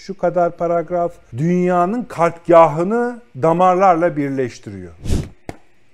şu kadar paragraf dünyanın kalpgahını damarlarla birleştiriyor.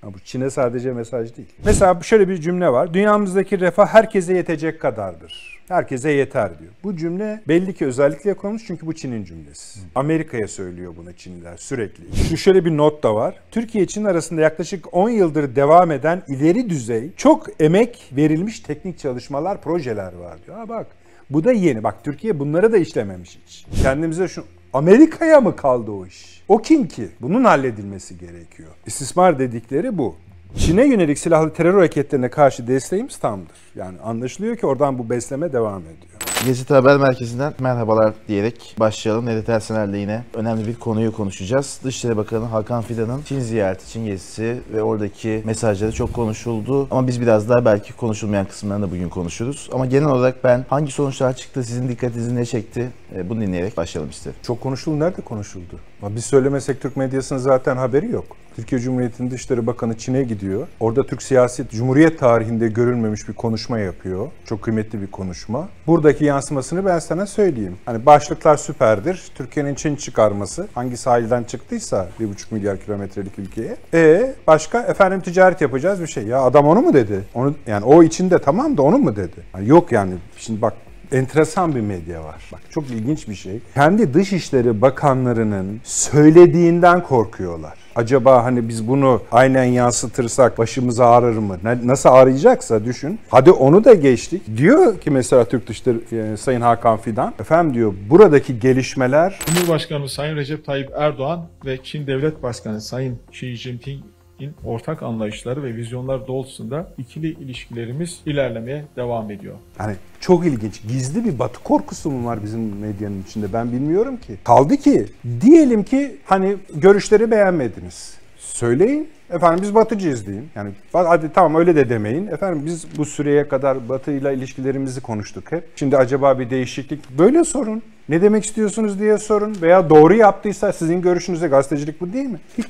Bu Çin'e sadece mesaj değil. Mesela şöyle bir cümle var. Dünyamızdaki refah herkese yetecek kadardır. Herkese yeter diyor. Bu cümle belli ki özellikle konulmuş çünkü bu Çin'in cümlesi. Amerika'ya söylüyor bunu Çinliler sürekli. Şöyle bir not da var. Türkiye Çin arasında yaklaşık 10 yıldır devam eden ileri düzey çok emek verilmiş teknik çalışmalar, projeler var diyor. Ha bak bu da yeni. Bak Türkiye bunları da işlememiş hiç. Kendimize Amerika'ya mı kaldı o iş? O kim ki? Bunun halledilmesi gerekiyor. İstismar dedikleri bu. Çin'e yönelik silahlı terör hareketlerine karşı desteğimiz tamdır. Yani anlaşılıyor ki oradan bu besleme devam ediyor. Gazete Haber Merkezi'nden merhabalar diyerek başlayalım. Nedet Ersener'le yine önemli bir konuyu konuşacağız. Dışişleri Bakanı Hakan Fidan'ın Çin ziyareti, Çin gezisi ve oradaki mesajları çok konuşuldu. Ama biz biraz daha belki konuşulmayan kısımlarını da bugün konuşuruz. Ama genel olarak ben hangi sonuçlar çıktı, sizin dikkatinizi ne çekti? Bunu dinleyerek başlayalım isterim. Çok konuşuldu. Nerede konuşuldu? Biz söylemesek Türk medyasının zaten haberi yok. Türkiye Cumhuriyeti'nin Dışişleri Bakanı Çin'e gidiyor. Orada Türk siyaset, Cumhuriyet tarihinde görülmemiş bir konuşma yapıyor. Çok kıymetli bir konuşma. Buradaki yansımasını ben sana söyleyeyim. Hani başlıklar süperdir. Türkiye'nin Çin çıkarması hangi sahilden çıktıysa 1,5 milyar kilometrelik ülkeye. Başka efendim ticaret yapacağız bir şey. Ya adam onu mu dedi? Onu yani o içinde tamam da onu mu dedi? Yani yok yani. Şimdi bak enteresan bir medya var. Bak çok ilginç bir şey. Kendi Dışişleri Bakanlarının söylediğinden korkuyorlar. Acaba hani biz bunu aynen yansıtırsak başımız ağrır mı? Nasıl ağrıyacaksa düşün. Hadi onu da geçtik. Diyor ki mesela Türk Dışişleri Sayın Hakan Fidan, efendim diyor buradaki gelişmeler... Cumhurbaşkanımız Sayın Recep Tayyip Erdoğan ve Çin Devlet Başkanı Sayın Xi Jinping'in ortak anlayışları ve vizyonları doğrultusunda ikili ilişkilerimiz ilerlemeye devam ediyor. Hani çok ilginç. Gizli bir batı korkusu mu var bizim medyanın içinde? Ben bilmiyorum ki. Kaldı ki diyelim ki hani görüşleri beğenmediniz. Söyleyin. Efendim biz batıcıyız deyin. Yani hadi tamam öyle de demeyin. Efendim biz bu süreye kadar batıyla ilişkilerimizi konuştuk hep. Şimdi acaba bir değişiklik böyle sorun. Ne demek istiyorsunuz diye sorun. Veya doğru yaptıysa sizin görüşünüzde gazetecilik bu değil mi? Hiç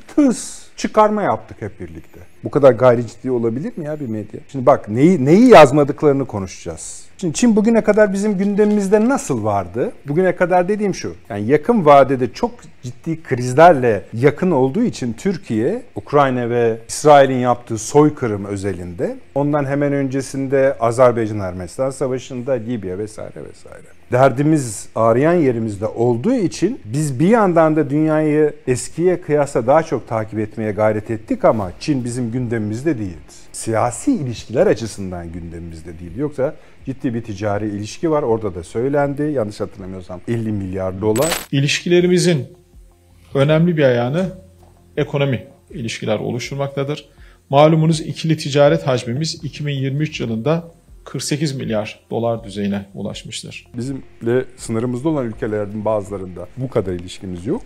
çıkarma yaptık hep birlikte. Bu kadar gayri ciddi olabilir mi ya bir medya? Şimdi bak neyi yazmadıklarını konuşacağız. Şimdi Çin bugüne kadar bizim gündemimizde nasıl vardı? Bugüne kadar dediğim şu. Yani yakın vadede çok ciddi krizlerle yakın olduğu için Türkiye, Ukrayna ve İsrail'in yaptığı soykırım özelinde, ondan hemen öncesinde Azerbaycan-Ermenistan Savaşı'nda, Libya vesaire vesaire. Derdimiz ağrıyan yerimizde olduğu için biz bir yandan da dünyayı eskiye kıyasla daha çok takip etmeye gayret ettik ama Çin bizim gündemimizde değildi. Siyasi ilişkiler açısından gündemimizde değil. Yoksa ciddi bir ticari ilişki var. Orada da söylendi. Yanlış hatırlamıyorsam 50 milyar dolar. İlişkilerimizin önemli bir ayağını ekonomi ilişkiler oluşturmaktadır. Malumunuz ikili ticaret hacmimiz 2023 yılında 48 milyar dolar düzeyine ulaşmıştır. Bizimle sınırımızda olan ülkelerin bazılarında bu kadar ilişkimiz yok.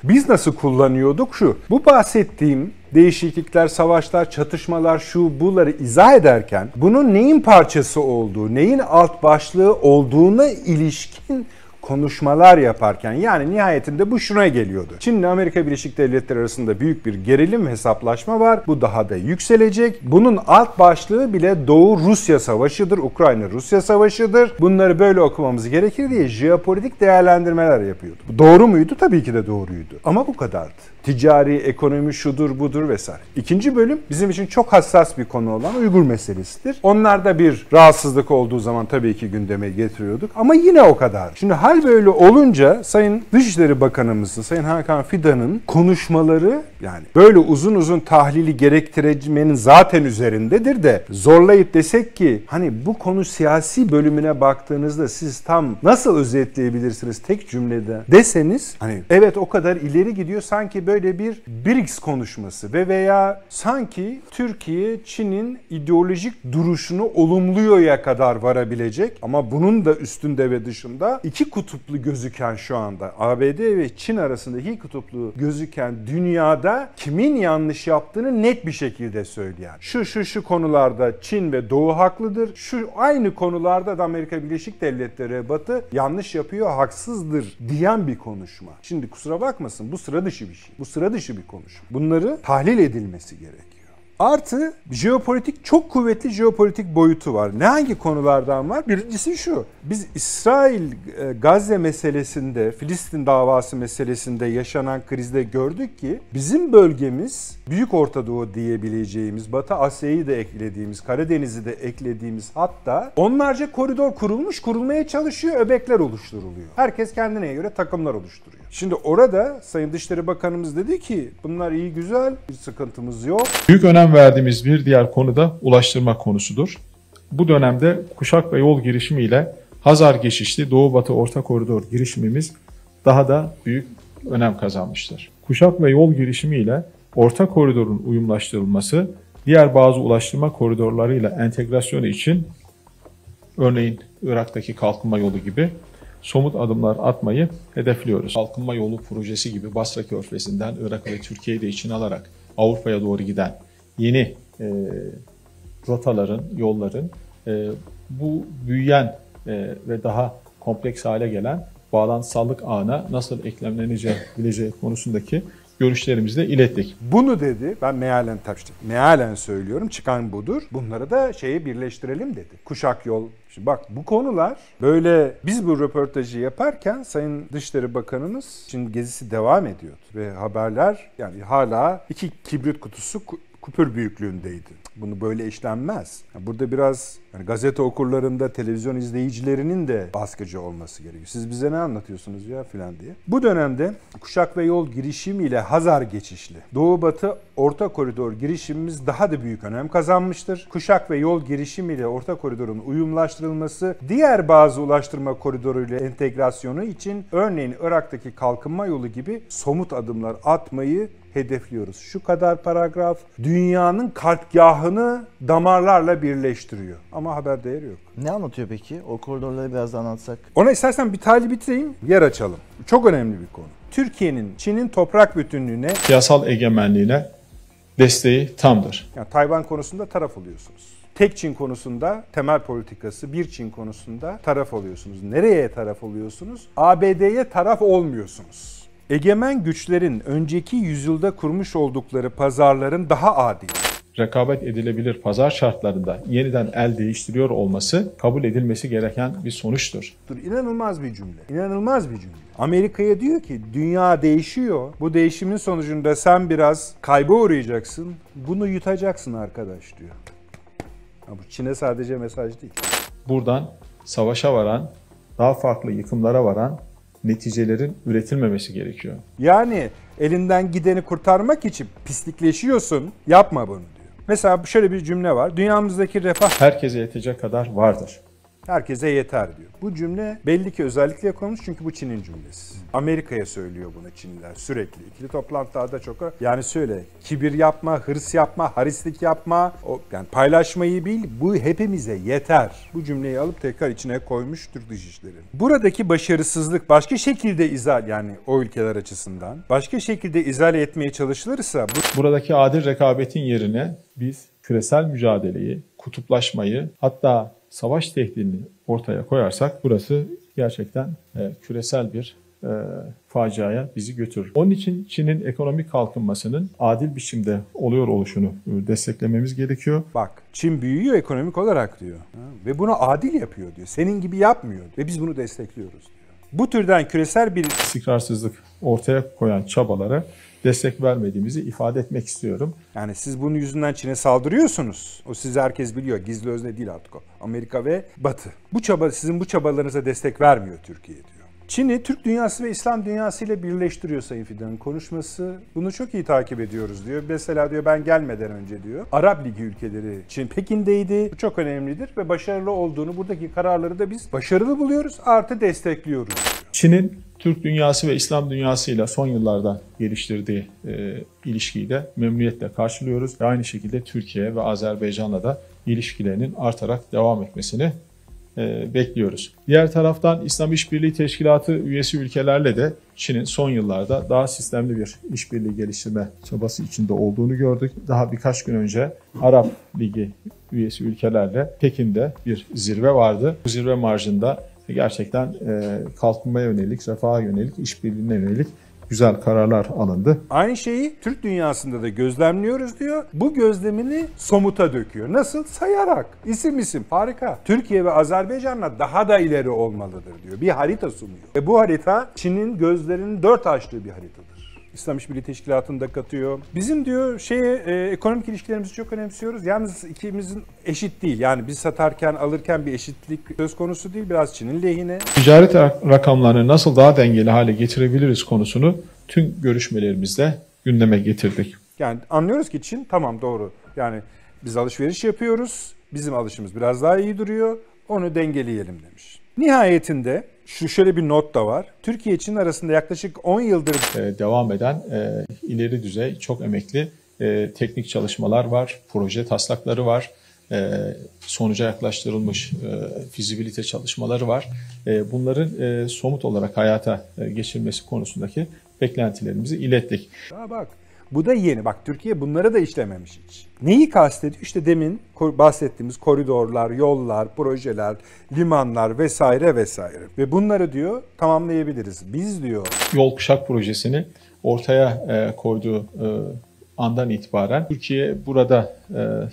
Biz nasıl kullanıyorduk? Bu bahsettiğim değişiklikler, savaşlar, çatışmalar, buları izah ederken bunun neyin parçası olduğu, neyin alt başlığı olduğuna ilişkin konuşmalar yaparken yani nihayetinde bu şuna geliyordu. Çin ile Amerika Birleşik Devletleri arasında büyük bir gerilim ve hesaplaşma var. Bu daha da yükselecek. Bunun alt başlığı bile Doğu-Rusya Savaşı'dır, Ukrayna-Rusya Savaşı'dır. Bunları böyle okumamız gerekir diye jeopolitik değerlendirmeler yapıyordu. Bu doğru muydu? Tabii ki de doğruydu. Ama bu kadardı. Ticari, ekonomi şudur budur vesaire. İkinci bölüm bizim için çok hassas bir konu olan Uygur meselesidir. Onlarda bir rahatsızlık olduğu zaman tabii ki gündeme getiriyorduk ama yine o kadar. Şimdi hal böyle olunca Sayın Dışişleri Bakanımızın, Sayın Hakan Fidan'ın konuşmaları yani böyle uzun uzun tahlili gerektirmenin zaten üzerindedir de zorlayıp desek ki hani bu konu siyasi bölümüne baktığınızda siz tam nasıl özetleyebilirsiniz tek cümlede deseniz hani evet o kadar ileri gidiyor sanki böyle bir BRICS konuşması veya sanki Türkiye Çin'in ideolojik duruşunu olumluyorya kadar varabilecek ama bunun da üstünde ve dışında iki kutuplu gözüken şu anda ABD ve Çin arasında iki kutuplu gözüken dünyada kimin yanlış yaptığını net bir şekilde söyleyen. Şu konularda Çin ve Doğu haklıdır. Şu aynı konularda da Amerika Birleşik Devletleri ve Batı yanlış yapıyor, haksızdır diyen bir konuşma. Şimdi kusura bakmasın bu sıra dışı bir şey. Bu sıra dışı bir konuşma. Bunları tahlil edilmesi gerekiyor. Artı jeopolitik, çok kuvvetli jeopolitik boyutu var. Ne hangi konulardan var? Birincisi şu. Biz İsrail-Gazze meselesinde, Filistin davası meselesinde yaşanan krizde gördük ki bizim bölgemiz Büyük Orta Doğu diyebileceğimiz, Batı Asya'yı da eklediğimiz, Karadeniz'i de eklediğimiz, hatta onlarca koridor kurulmuş, kurulmaya çalışıyor, öbekler oluşturuluyor. Herkes kendine göre takımlar oluşturuyor. Şimdi orada Sayın Dışişleri Bakanımız dedi ki bunlar iyi güzel, bir sıkıntımız yok. Büyük önem verdiğimiz bir diğer konu da ulaştırma konusudur. Bu dönemde Kuşak ve Yol girişimiyle Hazar geçişli Doğu-Batı Orta Koridor girişimimiz daha da büyük önem kazanmıştır. Kuşak ve Yol girişimiyle Orta Koridor'un uyumlaştırılması, diğer bazı ulaştırma koridorlarıyla entegrasyonu için örneğin Irak'taki kalkınma yolu gibi somut adımlar atmayı hedefliyoruz. Kalkınma yolu projesi gibi Basra Körfezi'nden Irak ve Türkiye'yi de içine alarak Avrupa'ya doğru giden yeni rotaların, yolların bu büyüyen ve daha kompleks hale gelen bağlantısallık ağına nasıl eklemlenebileceği konusundaki görüşlerimizi de ilettik. Bunu dedi, ben mealen söylüyorum, çıkan budur. Bunları da birleştirelim dedi. Kuşak yol. Şimdi bak bu konular böyle biz bu röportajı yaparken Sayın Dışişleri Bakanımız şimdi gezisi devam ediyordu. Ve haberler yani hala 2 kibrit kutusu kupür büyüklüğündeydi. Bunu böyle işlenmez. Burada biraz gazete okurlarında, televizyon izleyicilerinin de baskıcı olması gerekiyor. Siz bize ne anlatıyorsunuz ya filan diye. Bu dönemde Kuşak ve Yol girişimiyle Hazar geçişli Doğu-Batı Orta Koridor girişimimiz daha da büyük önem kazanmıştır. Kuşak ve Yol girişimiyle Orta Koridor'un uyumlaştırılması, diğer bazı ulaştırma koridoruyla entegrasyonu için örneğin Irak'taki kalkınma yolu gibi somut adımlar atmayı hedefliyoruz. Şu kadar paragraf dünyanın kartgahını damarlarla birleştiriyor. Ama haber değeri yok. Ne anlatıyor peki? O koridorları biraz da anlatsak. Ona istersen bir tali bitireyim, yer açalım. Çok önemli bir konu. Türkiye'nin, Çin'in toprak bütünlüğüne, Siyasal egemenliğine desteği tamdır. yani Tayvan konusunda taraf oluyorsunuz. Tek Çin konusunda temel politikası, bir Çin konusunda taraf oluyorsunuz. Nereye taraf oluyorsunuz? ABD'ye taraf olmuyorsunuz. Egemen güçlerin önceki yüzyılda kurmuş oldukları pazarların daha adil, Rekabet edilebilir pazar şartlarında yeniden el değiştiriyor olması kabul edilmesi gereken bir sonuçtur. İnanılmaz bir cümle. İnanılmaz bir cümle. Amerika'ya diyor ki dünya değişiyor. Bu değişimin sonucunda sen biraz kayba uğrayacaksın. Bunu yutacaksın arkadaş diyor. Ha, bu Çin'e sadece mesaj değil. Buradan savaşa varan, daha farklı yıkımlara varan neticelerin üretilmemesi gerekiyor. Yani elinden gideni kurtarmak için pislikleşiyorsun. Yapma bunu diyor. Mesela şöyle bir cümle var. Dünyamızdaki refah Herkese yetecek kadar vardır. herkese yeter diyor. Bu cümle belli ki özellikle konmuş çünkü bu Çin'in cümlesi. Amerika'ya söylüyor bunu Çinliler sürekli. İkili toplantılarda çok yani söyle kibir yapma, hırs yapma, harislik yapma, yani paylaşmayı bil, bu hepimize yeter. Bu cümleyi alıp tekrar içine koymuş Türk Dışişleri. Buradaki başarısızlık başka şekilde yani o ülkeler açısından başka şekilde izale etmeye çalışılırsa Buradaki adil rekabetin yerine biz küresel mücadeleyi, kutuplaşmayı, hatta savaş tehdidini ortaya koyarsak burası gerçekten küresel bir faciaya bizi götürür. Onun için Çin'in ekonomik kalkınmasının adil biçimde oluyor oluşunu desteklememiz gerekiyor. bak Çin büyüyor ekonomik olarak diyor. Ve bunu adil yapıyor diyor. Senin gibi yapmıyor ve biz bunu destekliyoruz diyor. Bu türden küresel bir İstikrarsızlık ortaya koyan çabalara destek vermediğimizi ifade etmek istiyorum. yani siz bunun yüzünden Çin'e saldırıyorsunuz. O sizi herkes biliyor. Gizli özne değil artık o. Amerika ve Batı. Sizin bu çabalarınıza destek vermiyor Türkiye diyor. Çin'i Türk dünyası ve İslam dünyası ile birleştiriyor Sayın Fidan'ın konuşması. Bunu çok iyi takip ediyoruz diyor. Mesela diyor ben gelmeden önce diyor Arap Ligi ülkeleri Çin Pekin'deydi. Bu çok önemlidir ve başarılı olduğunu buradaki kararları da biz başarılı buluyoruz artı destekliyoruz diyor. Çin'in Türk dünyası ve İslam dünyasıyla son yıllarda geliştirdiği ilişkiyi de memnuniyetle karşılıyoruz. Ve aynı şekilde Türkiye ve Azerbaycan'la da ilişkilerinin artarak devam etmesini bekliyoruz. Diğer taraftan İslam İşbirliği Teşkilatı üyesi ülkelerle de Çin'in son yıllarda daha sistemli bir işbirliği geliştirme çabası içinde olduğunu gördük. Daha birkaç gün önce Arap Ligi üyesi ülkelerle Pekin'de bir zirve vardı. Bu zirve marjında gerçekten kalkınmaya yönelik, refaha yönelik, işbirliğine yönelik güzel kararlar alındı. Aynı şeyi Türk dünyasında da gözlemliyoruz diyor. Bu gözlemini somuta döküyor. Nasıl? Sayarak. İsim. Harika. Türkiye ve Azerbaycan'la daha da ileri olmalıdır diyor. Bir harita sunuyor. Ve bu harita Çin'in gözlerinin dört açtığı bir haritadır. İslam İşbirliği Teşkilatı'nda katıyor. Bizim diyor ekonomik ilişkilerimizi çok önemsiyoruz. Yalnız ikimizin eşit değil. Yani biz satarken alırken bir eşitlik söz konusu değil. Biraz Çin'in lehine. Ticaret rakamlarını nasıl daha dengeli hale getirebiliriz konusunu tüm görüşmelerimizde gündeme getirdik. Yani anlıyoruz ki Çin tamam doğru. Yani biz alışveriş yapıyoruz. Bizim alışımız biraz daha iyi duruyor. Onu dengeleyelim demiş. Nihayetinde şöyle bir not da var. Türkiye Çin arasında yaklaşık 10 yıldır devam eden ileri düzey çok emekli teknik çalışmalar var, proje taslakları var, sonuca yaklaştırılmış fizibilite çalışmaları var. Bunların somut olarak hayata geçirilmesi konusundaki beklentilerimizi ilettik. Bak bu da yeni. Bak Türkiye bunları da işlememiş hiç. Neyi kastediyor? İşte demin bahsettiğimiz koridorlar, yollar, projeler, limanlar vesaire vesaire. Ve bunları diyor tamamlayabiliriz. Biz diyor Yol Kuşak projesini ortaya koyduğu andan itibaren Türkiye burada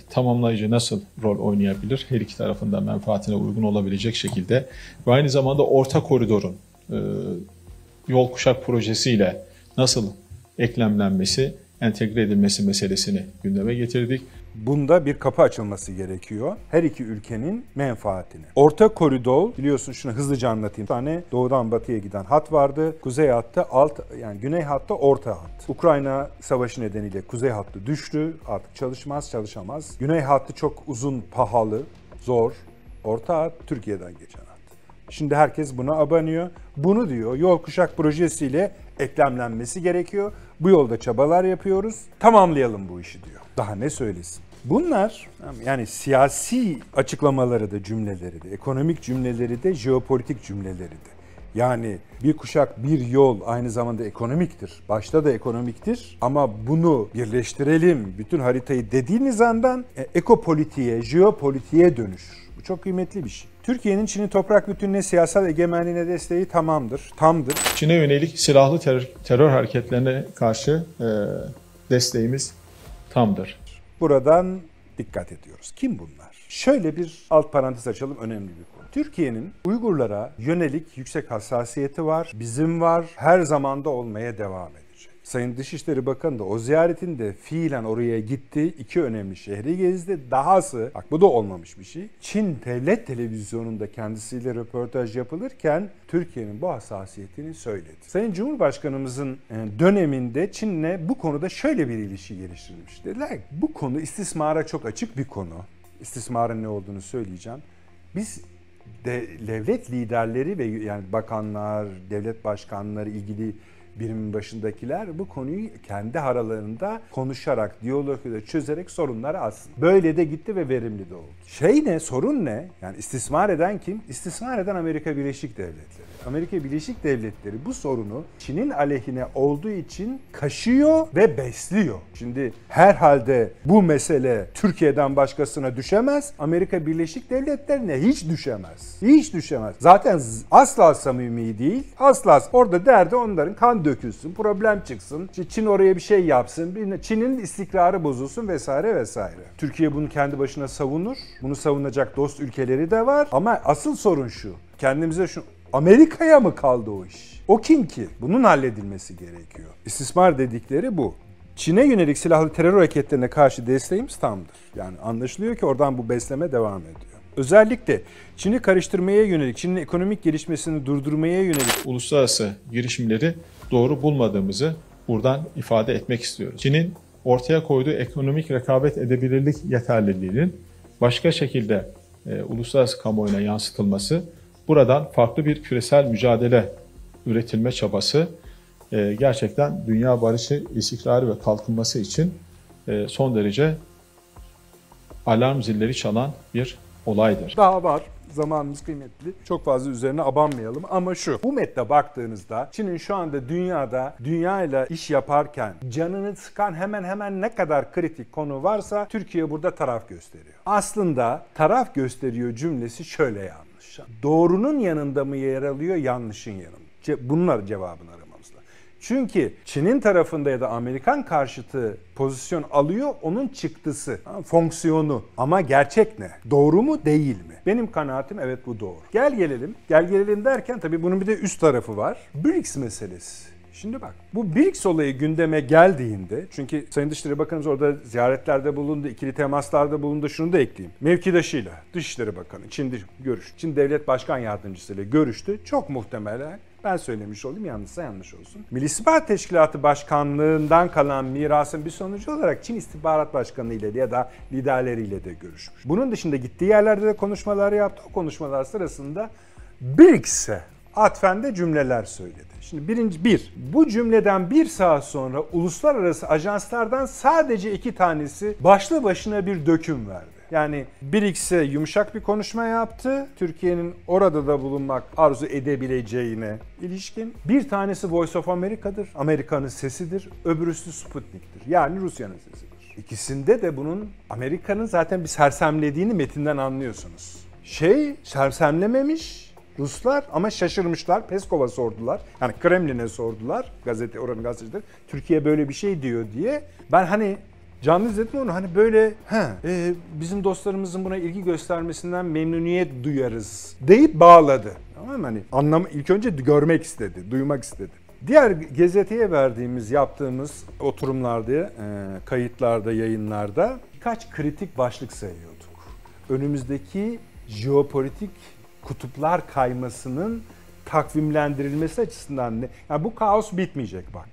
tamamlayıcı nasıl rol oynayabilir? Her iki tarafından menfaatine uygun olabilecek şekilde ve aynı zamanda orta koridorun Yol Kuşak projesiyle nasıl eklemlenmesi, entegre edilmesi meselesini gündeme getirdik. bunda bir kapı açılması gerekiyor. Her iki ülkenin menfaatine. Orta koridor biliyorsun şunu hızlıca anlatayım. Bir tane doğudan batıya giden hat vardı. Kuzey hattı yani güney hattı orta hat. Ukrayna savaşı nedeniyle kuzey hattı düştü. Artık çalışamaz. Güney hattı çok uzun, pahalı, zor. Orta hat Türkiye'den geçen hat. Şimdi herkes buna abanıyor. Bunu diyor Yol Kuşak projesiyle eklemlenmesi gerekiyor. Bu yolda çabalar yapıyoruz. Tamamlayalım bu işi diyor. Daha ne söylesin? Bunlar yani siyasi açıklamaları da cümleleri de, ekonomik cümleleri de, jeopolitik cümleleri de. Yani bir kuşak, bir yol aynı zamanda ekonomiktir. Başta da ekonomiktir ama bunu birleştirelim, bütün haritayı dediğiniz andan ekopolitiğe, jeopolitiğe dönüşür. Bu çok kıymetli bir şey. Türkiye'nin Çin'in toprak bütünlüğüne, siyasal egemenliğine desteği tamdır. Çin'e yönelik silahlı terör hareketlerine karşı desteğimiz tamdır. Buradan dikkat ediyoruz. Kim bunlar? Şöyle bir alt parantez açalım, önemli bir konu. Türkiye'nin Uygurlara yönelik yüksek hassasiyeti var, bizim var, her zamanda olmaya devam edecek. Sayın Dışişleri Bakanı da o ziyaretinde fiilen oraya gitti, iki önemli şehri gezdi. Dahası, bak bu da olmamış bir şey. Çin Devlet Televizyonu'nda kendisiyle röportaj yapılırken Türkiye'nin bu hassasiyetini söyledi. Sayın Cumhurbaşkanımızın döneminde Çin'le bu konuda şöyle bir ilişki geliştirilmiş. Dediler bu konu istismara çok açık bir konu. İstismarın ne olduğunu söyleyeceğim. Biz devlet liderleri ve yani bakanlar, devlet başkanları, ilgili birimin başındakiler bu konuyu kendi aralarında konuşarak, diyalogla çözerek sorunları alsın. Böyle de gitti ve verimli de oldu. Sorun ne? Yani istismar eden kim? İstismar eden Amerika Birleşik Devletleri. Amerika Birleşik Devletleri bu sorunu Çin'in aleyhine olduğu için kaşıyor ve besliyor. Şimdi herhalde bu mesele Türkiye'den başkasına düşemez. Amerika Birleşik Devletleri'ne hiç düşemez. Hiç düşemez. Zaten asla samimi değil. Asla. Orada derdi onların kan dökülsün, problem çıksın. Çin oraya bir şey yapsın. Çin'in istikrarı bozulsun vesaire vesaire. Türkiye bunu kendi başına savunur. Bunu savunacak dost ülkeleri de var. Ama asıl sorun şu. Kendimize Amerika'ya mı kaldı o iş? O kim ki? Bunun halledilmesi gerekiyor. İstismar dedikleri bu. Çin'e yönelik silahlı terör hareketlerine karşı desteğimiz tamdır. Yani anlaşılıyor ki oradan bu besleme devam ediyor. Özellikle Çin'i karıştırmaya yönelik, Çin'in ekonomik gelişmesini durdurmaya yönelik uluslararası girişimleri doğru bulmadığımızı buradan ifade etmek istiyoruz. Çin'in ortaya koyduğu ekonomik rekabet edebilirlik yeterliliğinin başka şekilde uluslararası kamuoyuna yansıtılması, buradan farklı bir küresel mücadele üretilme çabası gerçekten dünya barışı, istikrarı ve kalkınması için son derece alarm zilleri çalan bir olaydır. Daha var. Zamanımız kıymetli. Çok fazla üzerine abanmayalım ama bu metne baktığınızda Çin'in şu anda dünyayla iş yaparken canını sıkan hemen ne kadar kritik konu varsa Türkiye burada taraf gösteriyor. Aslında taraf gösteriyor cümlesi şöyle yanlış. Doğrunun yanında mı yer alıyor, yanlışın yanında? Bunlar cevabını aramamız lazım. Çünkü Çin'in tarafında ya da Amerikan karşıtı pozisyon alıyor, onun çıktısı, fonksiyonu. Ama gerçek ne? Doğru mu, değil mi? Benim kanaatim evet bu doğru. Gel gelelim derken tabii bunun bir de üst tarafı var. BRICS meselesi. Şimdi bak, bu BRICS olayı gündeme geldiğinde, çünkü Sayın Dışişleri Bakanımız orada ziyaretlerde bulundu, ikili temaslarda bulundu, şunu da ekleyeyim. Mevkidaşıyla, Dışişleri Bakanı, Çin Devlet Başkan Yardımcısı ile görüştü. Çok muhtemelen, ben söylemiş olayım, yanlışsa yanlış olsun, Milli İstihbarat Teşkilatı Başkanlığından kalan mirasın bir sonucu olarak Çin İstihbarat Başkanı ile ya da liderleriyle de görüşmüş. Bunun dışında gittiği yerlerde de konuşmalar yaptı. O konuşmalar sırasında BRICS'e atfen de cümleler söyledi. Şimdi bu cümleden bir saat sonra uluslararası ajanslardan sadece 2 tanesi başlı başına bir döküm verdi. Yani BRICS'e yumuşak bir konuşma yaptı. Türkiye'nin orada da bulunmak arzu edebileceğine ilişkin. Bir tanesi Voice of America'dır. Amerika'nın sesidir. Öbürüsü Sputnik'tir. Yani Rusya'nın sesidir. İkisinde de bunun Amerika'nın zaten bir sersemlediğini metinden anlıyorsunuz. Sersemlememiş Ruslar ama şaşırmışlar. Peskov'a sordular. Yani Kremlin'e sordular. Oranın gazetecileri. Türkiye böyle bir şey diyor diye. Ben hani canlı izledim onu, hani böyle bizim dostlarımızın buna ilgi göstermesinden memnuniyet duyarız deyip bağladı. Tamam mı? Hani ilk önce görmek istedi, duymak istedi. Diğer gazeteye yaptığımız oturumlarda, kayıtlarda, yayınlarda birkaç kritik başlık sayıyorduk. Önümüzdeki jeopolitik kutuplar kaymasının takvimlendirilmesi açısından ne? Yani bu kaos bitmeyecek bak.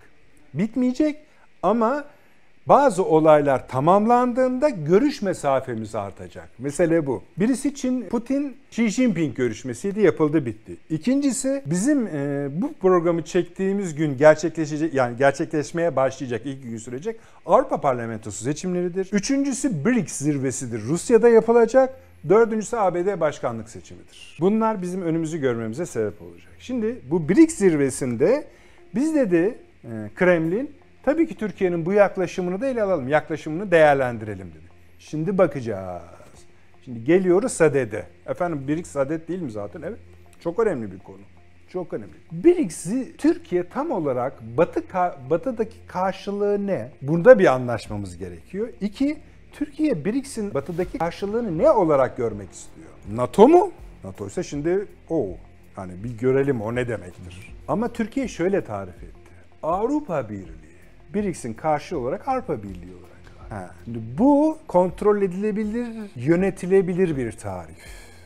Bitmeyecek ama bazı olaylar tamamlandığında görüş mesafemiz artacak. Mesele bu. Birisi Putin-Xi Jinping görüşmesiydi, yapıldı, bitti. İkincisi bizim bu programı çektiğimiz gün gerçekleşmeye başlayacak, ilk gün sürecek Avrupa Parlamentosu seçimleridir. Üçüncüsü BRICS zirvesidir. Rusya'da yapılacak. Dördüncüsü ABD başkanlık seçimidir. Bunlar bizim önümüzü görmemize sebep olacak. Şimdi bu BRICS zirvesinde biz dedi Kremlin, tabii ki Türkiye'nin bu yaklaşımını da ele alalım, yaklaşımını değerlendirelim dedi. Şimdi bakacağız. Şimdi geliyoruz SADC'e. Efendim BRICS SADC değil mi zaten? Evet. Çok önemli bir konu. Çok önemli. BRICS'i Türkiye tam olarak batıdaki karşılığı ne? Bunda bir anlaşmamız gerekiyor. 2. Türkiye BRICS'in batıdaki karşılığını ne olarak görmek istiyor? NATO mu? NATO ise şimdi hani bir görelim o ne demektir. Ama Türkiye şöyle tarif etti. Avrupa Birliği. BRICS'in karşı olarak Avrupa Birliği olarak. Şimdi bu kontrol edilebilir, yönetilebilir bir tarif.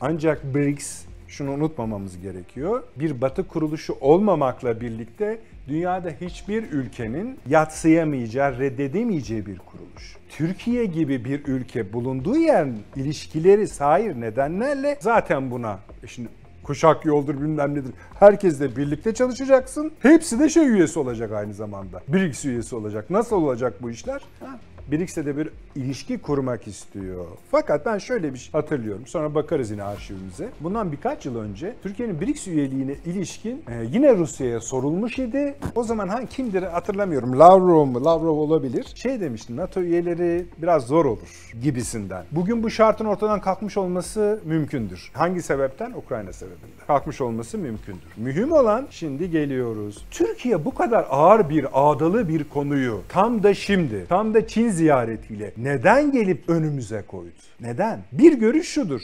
Ancak BRICS, şunu unutmamamız gerekiyor, bir batı kuruluşu olmamakla birlikte dünyada hiçbir ülkenin yadsıyamayacağı, reddedemeyeceği bir kuruluş. Türkiye gibi bir ülke bulunduğu yer ilişkileri sair nedenlerle zaten buna şimdi kuşak yoldur bilmem nedir. Herkesle birlikte çalışacaksın. Hepsi de üyesi olacak aynı zamanda. BRICS üyesi olacak. Nasıl olacak bu işler? BRICS'le de bir ilişki kurmak istiyor. Fakat ben şöyle bir şey hatırlıyorum. Sonra bakarız yine arşivimize. Bundan birkaç yıl önce Türkiye'nin BRICS üyeliğine ilişkin yine Rusya'ya sorulmuş idi. O zaman kimdir hatırlamıyorum. Lavrov olabilir. Demişti, NATO üyeleri biraz zor olur gibisinden. Bugün bu şartın ortadan kalkmış olması mümkündür. Hangi sebepten? Ukrayna sebebinden. Kalkmış olması mümkündür. Mühim olan şimdi geliyoruz. Türkiye bu kadar ağır bir, ağdalı bir konuyu tam da Çin ziyaretiyle neden gelip önümüze koydu? Neden? Bir görüş şudur.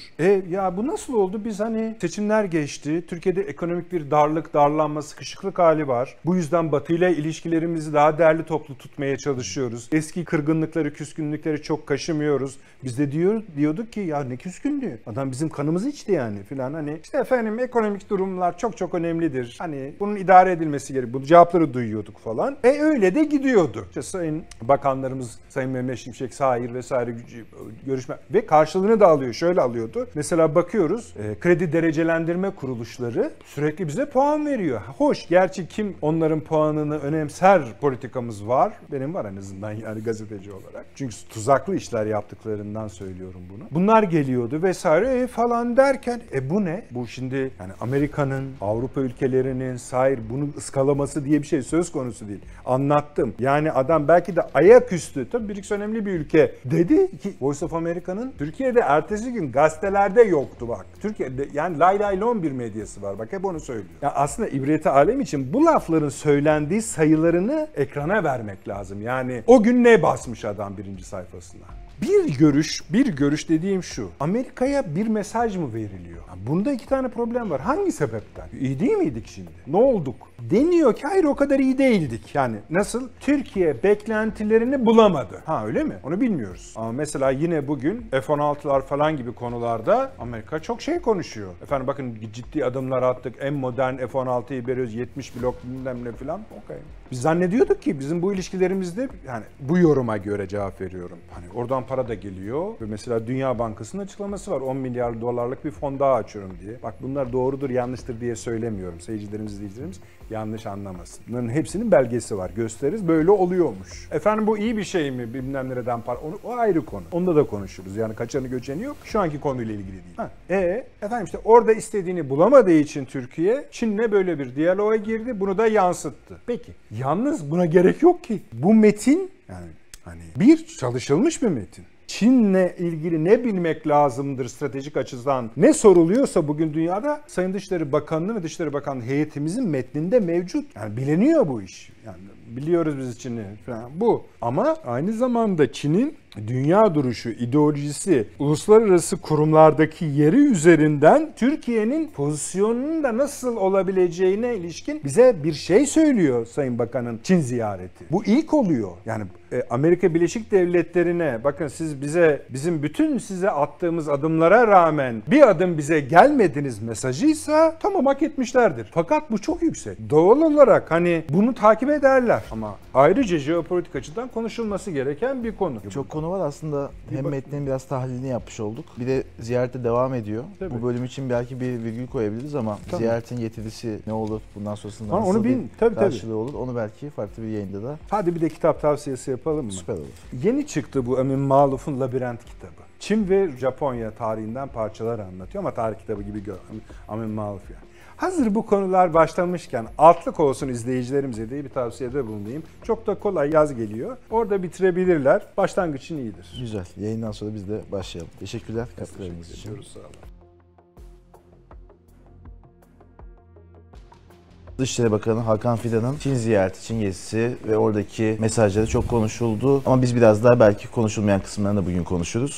Ya bu nasıl oldu? Biz seçimler geçti. Türkiye'de ekonomik bir darlanma, sıkışıklık hali var. Bu yüzden Batı ile ilişkilerimizi daha değerli toplu tutmaya çalışıyoruz. Eski kırgınlıkları, küskünlükleri çok kaşımıyoruz. Biz de diyorduk ki ya ne küskünlüğü? Adam bizim kanımızı içti yani filan. Efendim ekonomik durumlar çok önemlidir. Bunun idare edilmesi gerekiyor. Bu cevapları duyuyorduk falan. Öyle de gidiyordu. Sayın bakanlarımız, Sayın Mehmet Şimşek, Sair vesaire görüşme ve karşılığını da alıyor. Şöyle alıyordu. Mesela bakıyoruz kredi derecelendirme kuruluşları sürekli bize puan veriyor. Hoş, gerçi kim onların puanını önemser politikamız var. Benim var en azından gazeteci olarak. Çünkü tuzaklı işler yaptıklarından söylüyorum bunu. Bunlar geliyordu vesaire falan derken bu ne? Bu şimdi Amerika'nın, Avrupa ülkelerinin sair bunu ıskalaması diye bir şey söz konusu değil. Anlattım. Adam belki de ayaküstü, tabii BRICS önemli bir ülke dedi ki Voice of America'nın Türkiye'de ertesi gün gazetelerde yoktu bak. Türkiye'de yani lay lay lon bir medyası var bak hep onu söylüyor. Ya aslında ibreti alem için bu lafların söylendiği sayılarını ekrana vermek lazım. Yani o gün ne basmış adam birinci sayfasına? Bir görüş dediğim şu. Amerika'ya bir mesaj mı veriliyor? Bunda iki tane problem var. Hangi sebepten? İyi değil miydik şimdi? Ne olduk? Deniyor ki hayır o kadar iyi değildik. Yani nasıl? Türkiye beklentilerini bulamadı. Ha öyle mi? Onu bilmiyoruz. Ama mesela yine bugün F-16'lar falan gibi konularda Amerika çok şey konuşuyor. Efendim bakın ciddi adımlar attık. En modern F-16'yı veriyoruz. 70 blok bilmem ne falan. Okay. Biz zannediyorduk ki bizim bu ilişkilerimizde yani bu yoruma göre cevap veriyorum. Hani oradan para da geliyor ve mesela Dünya Bankası'nın açıklaması var. 10 milyar dolarlık bir fon daha açıyorum diye. Bak bunlar doğrudur yanlıştır diye söylemiyorum. Seyircilerimiz, izleyicilerimiz yanlış anlamasın. Bunların hepsinin belgesi var. Gösteririz. Böyle oluyormuş. Efendim bu iyi bir şey mi? Bilmem nereden para. O ayrı konu. Onda da konuşuruz. Yani kaçanı göçeni yok. Şu anki konuyla ilgili değil. Efendim işte orada istediğini bulamadığı için Türkiye Çin'le böyle bir diyaloğa girdi. Bunu da yansıttı. Peki. Yalnız buna gerek yok ki. Bu metin yani hani bir çalışılmış bir metin. Çin'le ilgili ne bilmek lazımdır stratejik açıdan ne soruluyorsa bugün dünyada Sayın Dışişleri Bakanlığı ve Dışişleri Bakanlığı heyetimizin metninde mevcut. Yani biliniyor bu iş. Yani biliyoruz biz Çin'i falan. Bu. Ama aynı zamanda Çin'in dünya duruşu, ideolojisi, uluslararası kurumlardaki yeri üzerinden Türkiye'nin pozisyonunun da nasıl olabileceğine ilişkin bize bir şey söylüyor Sayın Bakan'ın Çin ziyareti. Bu ilk oluyor. Yani Amerika Birleşik Devletleri'ne bakın siz bizim bütün size attığımız adımlara rağmen bir adım bize gelmediniz mesajıysa tamam hak etmişlerdir. Fakat bu çok yüksek. Doğal olarak hani bunu takip ederler. Ama ayrıca jeopolitik açıdan konuşulması gereken bir konu. Çok konu var aslında. Hem metnin biraz tahlilini yapmış olduk. Bir de ziyarete devam ediyor. Tabii. Bu bölüm için belki bir virgül koyabiliriz ama Tamam. ziyaretin getirisi ne olur? Bundan sonrasında Ha, nasıl onu bir tabii. karşılığı olur? Onu belki farklı bir yayında da Hadi bir de kitap tavsiyesi yapalım mı? süper olur. Yeni çıktı bu Amin Maluf'un Labirent kitabı. Çin ve Japonya tarihinden parçalar anlatıyor ama tarih kitabı gibi Amin Maluf yani. Hazır bu konular başlamışken altlık olsun izleyicilerimize diye bir tavsiyede bulunayım. Çok da kolay yaz geliyor. Orada bitirebilirler. Başlangıç için iyidir. Güzel. Yayından sonra biz de başlayalım. Teşekkürler katkılarınız için. Sağ olun. Dışişleri Bakanı Hakan Fidan'ın Çin ziyareti, Çin gezisi ve oradaki mesajları çok konuşuldu. Ama biz biraz daha belki konuşulmayan kısımlarını da bugün konuşuruz.